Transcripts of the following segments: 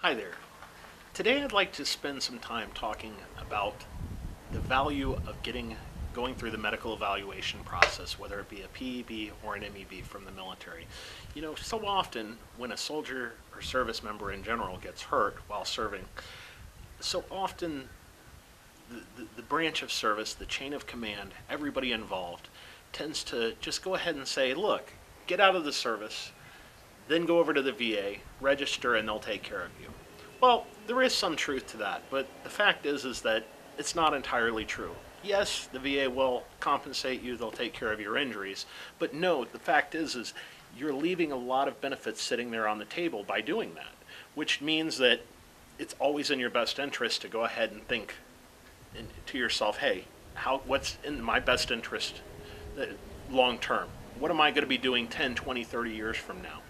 Hi there. Today I'd like to spend some time talking about the value of going through the medical evaluation process, whether it be a PEB or an MEB from the military. You know, so often when a soldier or service member in general gets hurt while serving, so often the branch of service, the chain of command, everybody involved tends to just go ahead and say, look, get out of the service, then go over to the VA, register, and they'll take care of you. Well, there is some truth to that, but the fact is that it's not entirely true. Yes, the VA will compensate you, they'll take care of your injuries, but no, the fact is you're leaving a lot of benefits sitting there on the table by doing that, which means that it's always in your best interest to go ahead and think to yourself, hey, what's in my best interest long term? What am I going to be doing 10, 20, 30 years from now?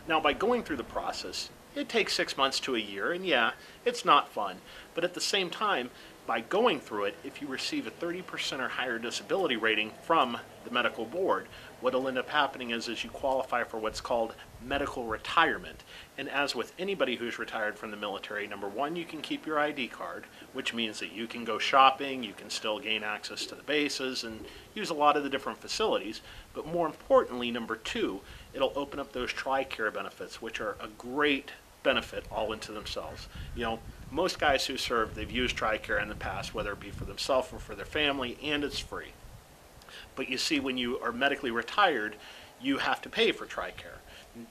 Now, by going through the process, it takes 6 months to a year, and yeah, it's not fun. But at the same time, by going through it, if you receive a 30% or higher disability rating from the medical board, what will end up happening is you qualify for what's called medical retirement. And as with anybody who's retired from the military, number one, you can keep your ID card, which means that you can go shopping, you can still gain access to the bases and use a lot of the different facilities. But more importantly, number two, it'll open up those TRICARE benefits, which are a great benefit all into themselves. You know, most guys who serve, they've used TRICARE in the past, whether it be for themselves or for their family, and it's free. But you see, when you are medically retired, you have to pay for TRICARE.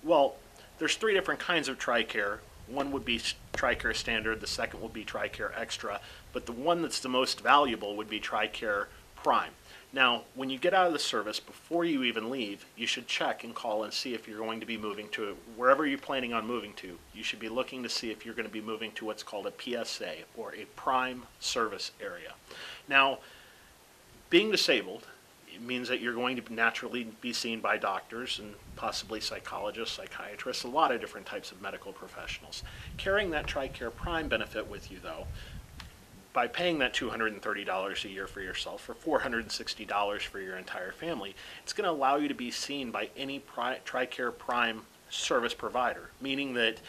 Well, there's three different kinds of TRICARE. One would be TRICARE Standard, the second would be TRICARE Extra, but the one that's the most valuable would be TRICARE Prime. Now, when you get out of the service, before you even leave, you should check and call and see if you're going to be moving to wherever you're planning on moving to. You should be looking to see if you're going to be moving to what's called a PSA, or a Prime Service Area. Now, being disabled, it means that you're going to naturally be seen by doctors and possibly psychologists, psychiatrists, a lot of different types of medical professionals. Carrying that TRICARE Prime benefit with you, though, by paying that $230 a year for yourself, for $460 for your entire family, it's going to allow you to be seen by any TRICARE Prime service provider, meaning that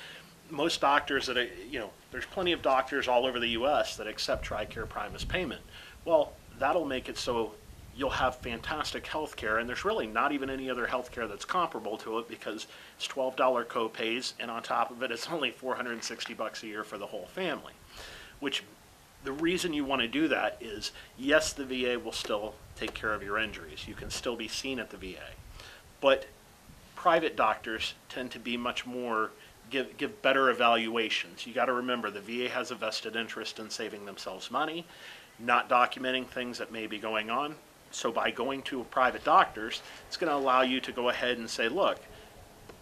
most doctors there's plenty of doctors all over the U.S. that accept TRICARE Prime as payment. Well, that'll make it so you'll have fantastic health care, and there's really not even any other health care that's comparable to it, because it's $12 co-pays, and on top of it, it's only $460 a year for the whole family. Which, the reason you want to do that is, yes, the VA will still take care of your injuries. You can still be seen at the VA. But private doctors tend to be much more, give better evaluations. You got to remember, the VA has a vested interest in saving themselves money, not documenting things that may be going on. So by going to private doctors, it's going to allow you to go ahead and say, look,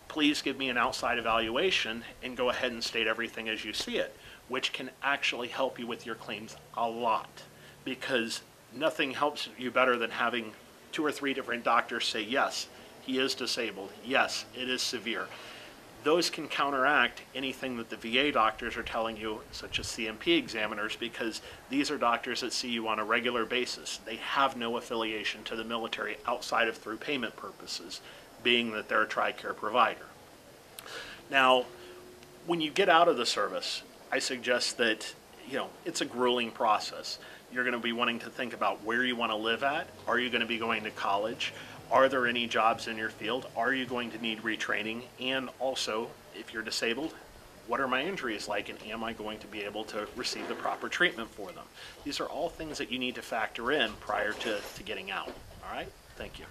please give me an outside evaluation, and go ahead and state everything as you see it, which can actually help you with your claims a lot, because nothing helps you better than having 2 or 3 different doctors say, yes, he is disabled, yes, it is severe. Those can counteract anything that the VA doctors are telling you, such as CMP examiners, because these are doctors that see you on a regular basis. They have no affiliation to the military outside of through payment purposes, being that they're a TRICARE provider. Now, when you get out of the service, I suggest that, it's a grueling process. You're going to be wanting to think about where you want to live at. Are you going to be going to college? Are there any jobs in your field? Are you going to need retraining? And also, if you're disabled, what are my injuries like, and am I going to be able to receive the proper treatment for them? These are all things that you need to factor in prior to getting out. All right? Thank you.